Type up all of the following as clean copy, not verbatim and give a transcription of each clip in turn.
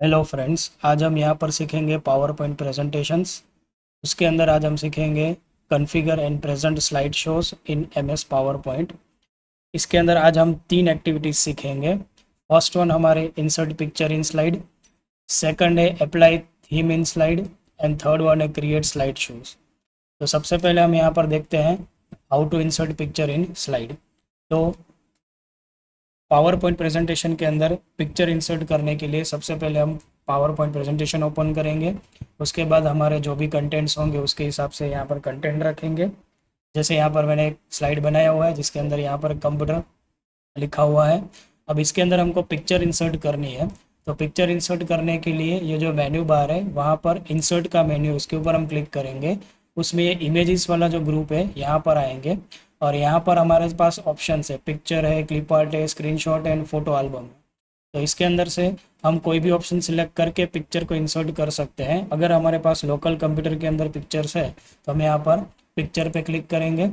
Hello friends, आज हम यहाँ पर सीखेंगे पावर पॉइंट प्रेजेंटेशंस। उसके अंदर आज हम सीखेंगे configure and present slide shows in MS PowerPoint. इसके अंदर आज हम तीन एक्टिविटीज़ सीखेंगे। फर्स्ट वन हमारे insert picture in slide, second है apply theme in slide and third one है क्रिएट स्लाइड शोज। तो सबसे पहले हम यहाँ पर देखते हैं how to insert picture in slide. तो पावर पॉइंट प्रेजेंटेशन के अंदर पिक्चर इंसर्ट करने के लिए सबसे पहले हम पावर पॉइंट प्रेजेंटेशन ओपन करेंगे। उसके बाद हमारे जो भी कंटेंट्स होंगे उसके हिसाब से यहाँ पर कंटेंट रखेंगे। जैसे यहाँ पर मैंने एक स्लाइड बनाया हुआ है जिसके अंदर यहाँ पर कंप्यूटर लिखा हुआ है। अब इसके अंदर हमको पिक्चर इंसर्ट करनी है। तो पिक्चर इंसर्ट करने के लिए ये जो मेन्यू बार है वहाँ पर इंसर्ट का मेन्यू, इसके ऊपर हम क्लिक करेंगे। उसमें ये इमेजेस वाला जो ग्रुप है यहाँ पर आएंगे और यहाँ पर हमारे पास ऑप्शन है, पिक्चर है, क्लिप आर्ट है, स्क्रीनशॉट एंड फोटो एल्बम है। तो इसके अंदर से हम कोई भी ऑप्शन सिलेक्ट करके पिक्चर को इंसर्ट कर सकते हैं। अगर हमारे पास लोकल कंप्यूटर के अंदर पिक्चर्स है तो हम यहाँ पर पिक्चर पे क्लिक करेंगे।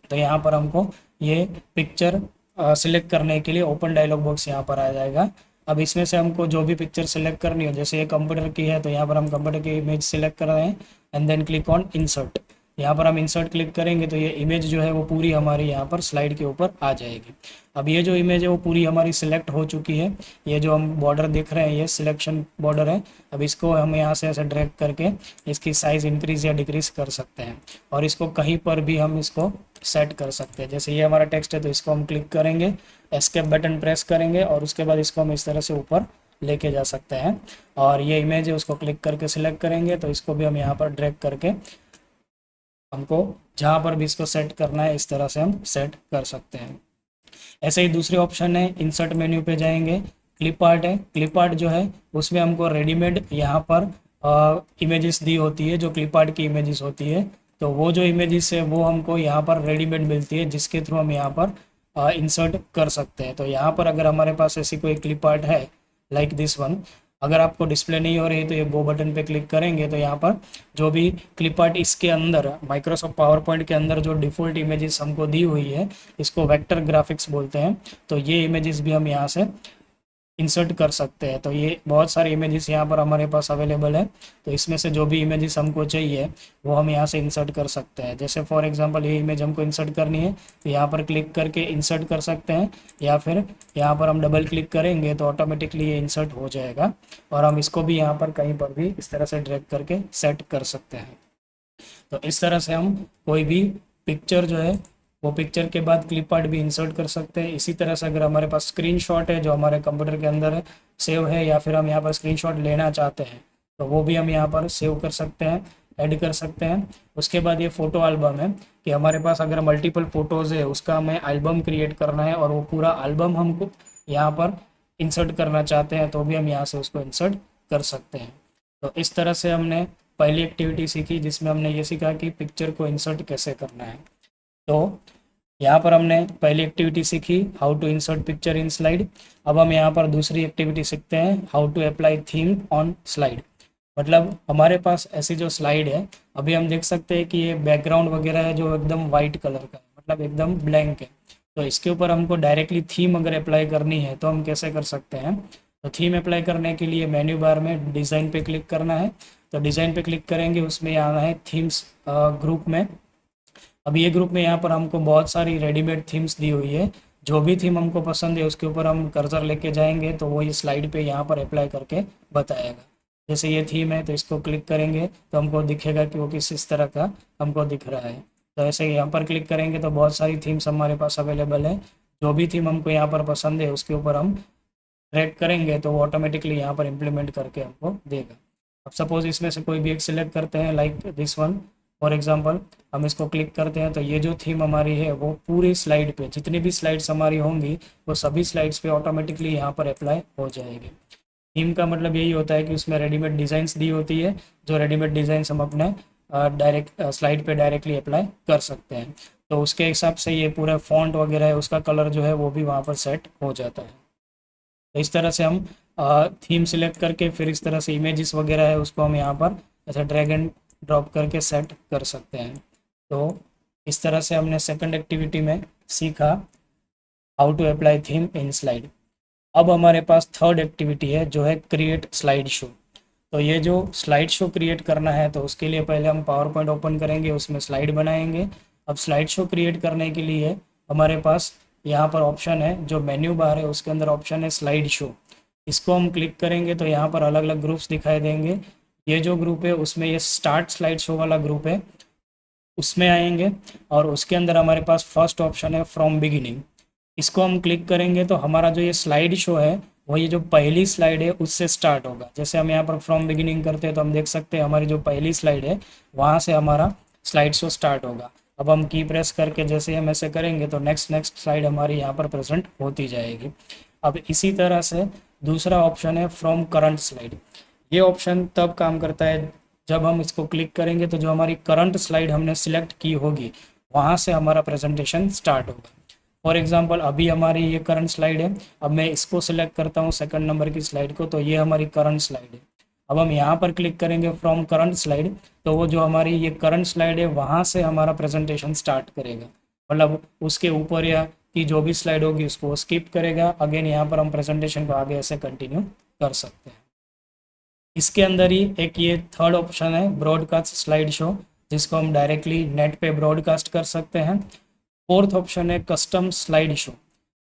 तो यहाँ पर हमको ये पिक्चर सिलेक्ट करने के लिए ओपन डायलॉग बॉक्स यहाँ पर आ जाएगा। अब इसमें से हमको जो भी पिक्चर सिलेक्ट करनी हो, जैसे ये कंप्यूटर की है तो यहाँ पर हम कंप्यूटर की इमेज सिलेक्ट कर रहे हैं and then click on insert. यहाँ पर हम इंसर्ट क्लिक करेंगे तो ये इमेज जो है वो पूरी हमारी यहाँ पर स्लाइड के ऊपर आ जाएगी। अब ये जो इमेज है वो पूरी हमारी सिलेक्ट हो चुकी है। ये जो हम बॉर्डर देख रहे हैं ये सिलेक्शन बॉर्डर है। अब इसको हम यहाँ से ऐसे ड्रैग करके इसकी साइज़ इंक्रीज़ या डिक्रीज़ कर सकते हैं और इसको कहीं पर भी हम इसको सेट कर सकते हैं। जैसे ये हमारा टेक्स्ट है तो इसको हम क्लिक करेंगे, एस्केप बटन प्रेस करेंगे और उसके बाद इसको हम इस तरह से ऊपर लेके जा सकते हैं। और ये इमेज है उसको क्लिक करके सिलेक्ट करेंगे तो इसको भी हम यहाँ पर ड्रैग करके हमको जहाँ पर भी इसको सेट करना है इस तरह से हम सेट कर सकते हैं। ऐसे ही दूसरे ऑप्शन है, इंसर्ट मेन्यू पे जाएंगे, क्लिप आर्ट है। क्लिप आर्ट जो है उसमें हमको रेडीमेड यहाँ पर इमेजेस दी होती है, जो क्लिप आर्ट की इमेजेस होती है। तो वो जो इमेजेस है वो हमको यहाँ पर रेडीमेड मिलती है जिसके थ्रू हम यहाँ पर इंसर्ट कर सकते हैं। तो यहाँ पर अगर हमारे पास ऐसी कोई क्लिप आर्ट है लाइक दिस वन, अगर आपको डिस्प्ले नहीं हो रही है तो ये गो बटन पे क्लिक करेंगे तो यहाँ पर जो भी क्लिप आर्ट इसके अंदर माइक्रोसॉफ्ट पावर पॉइंट के अंदर जो डिफ़ॉल्ट इमेजेस हमको दी हुई है इसको वेक्टर ग्राफिक्स बोलते हैं। तो ये इमेजेस भी हम यहाँ से इंसर्ट कर सकते हैं। तो ये बहुत सारे इमेजेस यहाँ पर हमारे पास अवेलेबल है। तो इसमें से जो भी इमेजेस हमको चाहिए वो हम यहाँ से इंसर्ट कर सकते हैं। जैसे फॉर एग्जांपल ये इमेज हमको इंसर्ट करनी है तो यहाँ पर क्लिक करके इंसर्ट कर सकते हैं या फिर यहाँ पर हम डबल क्लिक करेंगे तो ऑटोमेटिकली ये इंसर्ट हो जाएगा और हम इसको भी यहाँ पर कहीं पर भी इस तरह से ड्रैग करके सेट कर सकते हैं। तो इस तरह से हम कोई भी पिक्चर जो है वो पिक्चर के बाद क्लिप आर्ट भी इंसर्ट कर सकते हैं। इसी तरह से अगर हमारे पास स्क्रीनशॉट है जो हमारे कंप्यूटर के अंदर है सेव है या फिर हम यहाँ पर स्क्रीनशॉट लेना चाहते हैं तो वो भी हम यहाँ पर सेव कर सकते हैं, ऐड कर सकते हैं। उसके बाद ये फ़ोटो एल्बम है कि हमारे पास अगर मल्टीपल फ़ोटोज़ है उसका हमें एल्बम क्रिएट करना है और वो पूरा एल्बम हमको यहाँ पर इंसर्ट करना चाहते हैं तो भी हम यहाँ से उसको इंसर्ट कर सकते हैं। तो इस तरह से हमने पहली एक्टिविटी सीखी जिसमें हमने ये सीखा कि पिक्चर को इंसर्ट कैसे करना है। तो यहाँ पर हमने पहली एक्टिविटी सीखी how to insert picture in slide. अब हम यहाँ पर दूसरी एक्टिविटी सीखते हैं how to apply theme on slide. मतलब हमारे पास ऐसी जो स्लाइड है अभी हम देख सकते हैं कि ये बैकग्राउंड वगैरह है जो एकदम वाइट कलर का है, मतलब एकदम ब्लैंक है। तो इसके ऊपर हमको डायरेक्टली थीम अगर अप्लाई करनी है तो हम कैसे कर सकते हैं। तो थीम अप्लाई करने के लिए मेन्यू बार में डिज़ाइन पे क्लिक करना है। तो डिज़ाइन पे क्लिक करेंगे, उसमें आना है थीम्स ग्रुप में। अब ये ग्रुप में यहाँ पर हमको बहुत सारी रेडीमेड थीम्स दी हुई है। जो भी थीम हमको पसंद है उसके ऊपर हम कर्सर लेके जाएंगे तो वो ये स्लाइड पे यहाँ पर अप्लाई करके बताएगा। जैसे ये थीम है तो इसको क्लिक करेंगे तो हमको दिखेगा कि वो किस इस तरह का हमको दिख रहा है। तो ऐसे यहाँ पर क्लिक करेंगे तो बहुत सारी थीम्स हमारे पास अवेलेबल है। जो भी थीम हमको यहाँ पर पसंद है उसके ऊपर हम ड्रैग करेंगे तो वो ऑटोमेटिकली यहाँ पर इम्प्लीमेंट करके हमको देगा। अब सपोज इसमें से कोई भी एक सिलेक्ट करते हैं like this one for example, हम इसको क्लिक करते हैं तो ये जो थीम हमारी है वो पूरी स्लाइड पे जितनी भी स्लाइड्स हमारी होंगी वो सभी स्लाइड्स पे ऑटोमेटिकली यहाँ पर अप्लाई हो जाएगी। थीम का मतलब यही होता है कि उसमें रेडीमेड डिज़ाइंस दी होती है, जो रेडीमेड डिज़ाइंस हम अपने डायरेक्ट स्लाइड पे डायरेक्टली अप्लाई कर सकते हैं। तो उसके हिसाब से ये पूरा फॉन्ट वगैरह है उसका कलर जो है वो भी वहाँ पर सेट हो जाता है। तो इस तरह से हम थीम सिलेक्ट करके फिर इस तरह से इमेजेस वगैरह है उसको हम यहाँ पर ऐसा ड्रैग एंड ड्रॉप करके सेट कर सकते हैं। तो इस तरह से हमने सेकंड एक्टिविटी में सीखा how to apply theme in slide. अब हमारे पास थर्ड एक्टिविटी है जो है क्रिएट स्लाइड शो। तो ये जो स्लाइड शो क्रिएट करना है तो उसके लिए पहले हम पावर पॉइंट ओपन करेंगे, उसमें स्लाइड बनाएंगे। अब स्लाइड शो क्रिएट करने के लिए हमारे पास यहाँ पर ऑप्शन है, जो मेन्यू बार है उसके अंदर ऑप्शन है स्लाइड शो। इसको हम क्लिक करेंगे तो यहाँ पर अलग अलग ग्रुप्स दिखाई देंगे। ये जो ग्रुप है उसमें ये स्टार्ट स्लाइड शो वाला ग्रुप है, उसमें आएंगे और उसके अंदर हमारे पास फर्स्ट ऑप्शन है फ्रॉम बिगिनिंग। इसको हम क्लिक करेंगे तो हमारा जो ये स्लाइड शो है वो ये जो पहली स्लाइड है उससे स्टार्ट होगा। जैसे हम यहाँ पर फ्रॉम बिगिनिंग करते हैं तो हम देख सकते हैं हमारी जो पहली स्लाइड है वहाँ से हमारा स्लाइड शो स्टार्ट होगा। अब हम की प्रेस करके जैसे हम ऐसे करेंगे तो नेक्स्ट नेक्स्ट स्लाइड हमारी यहाँ पर प्रेजेंट होती जाएगी। अब इसी तरह से दूसरा ऑप्शन है फ्रॉम करंट स्लाइड। ये ऑप्शन तब काम करता है जब हम इसको क्लिक करेंगे तो जो हमारी करंट स्लाइड हमने सिलेक्ट की होगी वहाँ से हमारा प्रेजेंटेशन स्टार्ट होगा। फॉर एग्जांपल अभी हमारी ये करंट स्लाइड है, अब मैं इसको सिलेक्ट करता हूँ सेकंड नंबर की स्लाइड को, तो ये हमारी करंट स्लाइड है। अब हम यहाँ पर क्लिक करेंगे फ्रॉम करंट स्लाइड, तो वो जो हमारी ये करंट स्लाइड है वहाँ से हमारा प्रेजेंटेशन स्टार्ट करेगा। मतलब उसके ऊपर या की जो भी स्लाइड होगी उसको वो स्किप करेगा। अगेन यहाँ पर हम प्रेजेंटेशन को आगे ऐसे कंटिन्यू कर सकते हैं। इसके अंदर ही एक ये थर्ड ऑप्शन है ब्रॉडकास्ट स्लाइड शो, जिसको हम डायरेक्टली नेट पे ब्रॉडकास्ट कर सकते हैं। फोर्थ ऑप्शन है custom slide show.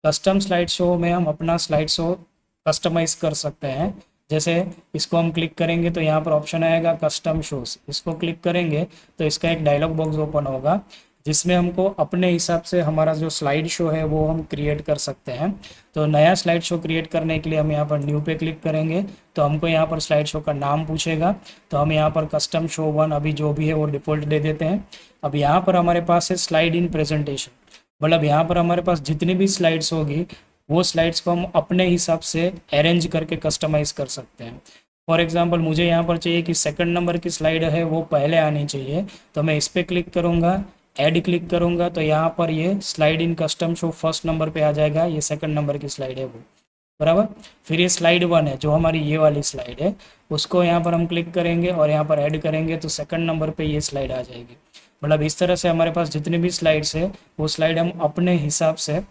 Custom slide show में हम अपना स्लाइड शो कस्टमाइज कर सकते हैं। जैसे इसको हम क्लिक करेंगे तो यहाँ पर ऑप्शन आएगा कस्टम शोज, इसको क्लिक करेंगे तो इसका एक डायलॉग बॉक्स ओपन होगा जिसमें हमको अपने हिसाब से हमारा जो स्लाइड शो है वो हम क्रिएट कर सकते हैं। तो नया स्लाइड शो क्रिएट करने के लिए हम यहाँ पर न्यू पे क्लिक करेंगे तो हमको यहाँ पर स्लाइड शो का नाम पूछेगा, तो हम यहाँ पर कस्टम शो 1 अभी जो भी है वो डिफ़ॉल्ट दे देते हैं। अब यहाँ पर हमारे पास है स्लाइड इन प्रेजेंटेशन, मतलब यहाँ पर हमारे पास जितनी भी स्लाइड्स होगी वो स्लाइड्स को हम अपने हिसाब से अरेंज करके कस्टमाइज़ कर सकते हैं। फॉर एग्जांपल मुझे यहाँ पर चाहिए कि सेकंड नंबर की स्लाइड है वो पहले आनी चाहिए, तो मैं इस पर क्लिक करूँगा, ऐड क्लिक करूँगा तो यहाँ पर ये slide in custom show first number पे आ जाएगा। ये सेकंड नंबर की स्लाइड है वो, बराबर। फिर ये स्लाइड 1 है जो हमारी ये वाली स्लाइड है, उसको यहाँ पर हम क्लिक करेंगे और यहाँ पर ऐड करेंगे तो सेकंड नंबर पे ये स्लाइड आ जाएगी। मतलब इस तरह से हमारे पास जितनी भी स्लाइड्स है वो स्लाइड हम अपने हिसाब से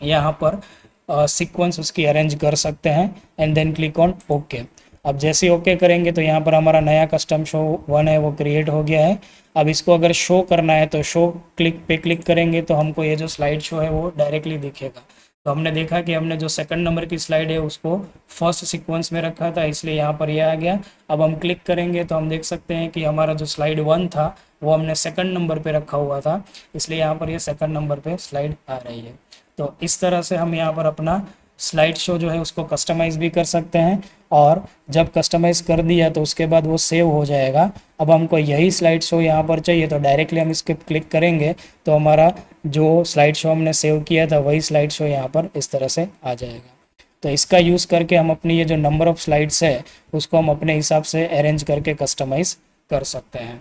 यहाँ पर सीक्वेंस उसकी अरेंज कर सकते हैं and then click on okay. अब जैसे ओके करेंगे तो यहाँ पर हमारा नया कस्टम शो 1 है वो क्रिएट हो गया है। अब इसको अगर शो करना है तो शो क्लिक पे क्लिक करेंगे तो हमको ये जो स्लाइड शो है वो डायरेक्टली दिखेगा। तो हमने देखा कि हमने जो सेकंड नंबर की स्लाइड है उसको फर्स्ट सीक्वेंस में रखा था, इसलिए यहाँ पर ये आ गया। अब हम क्लिक करेंगे तो हम देख सकते हैं कि हमारा जो स्लाइड 1 था वो हमने सेकंड नंबर पे रखा हुआ था, इसलिए यहाँ पर ये सेकंड नंबर पे स्लाइड आ रही है। तो इस तरह से हम यहाँ पर अपना स्लाइड शो जो है उसको कस्टमाइज़ भी कर सकते हैं, और जब कस्टमाइज़ कर दिया तो उसके बाद वो सेव हो जाएगा। अब हमको यही स्लाइड शो यहाँ पर चाहिए तो डायरेक्टली हम इसके क्लिक करेंगे तो हमारा जो स्लाइड शो हमने सेव किया था वही स्लाइड शो यहाँ पर इस तरह से आ जाएगा। तो इसका यूज़ करके हम अपनी ये जो नंबर ऑफ़ स्लाइड्स है उसको हम अपने हिसाब से अरेंज करके कस्टमाइज़ कर सकते हैं।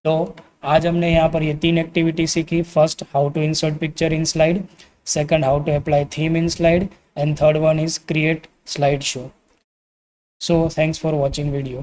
तो आज हमने यहाँ पर ये 3 एक्टिविटी सीखी। First, how to insert picture in slide, second, how to apply theme in slide, and third one is create slideshow. So thanks for watching video.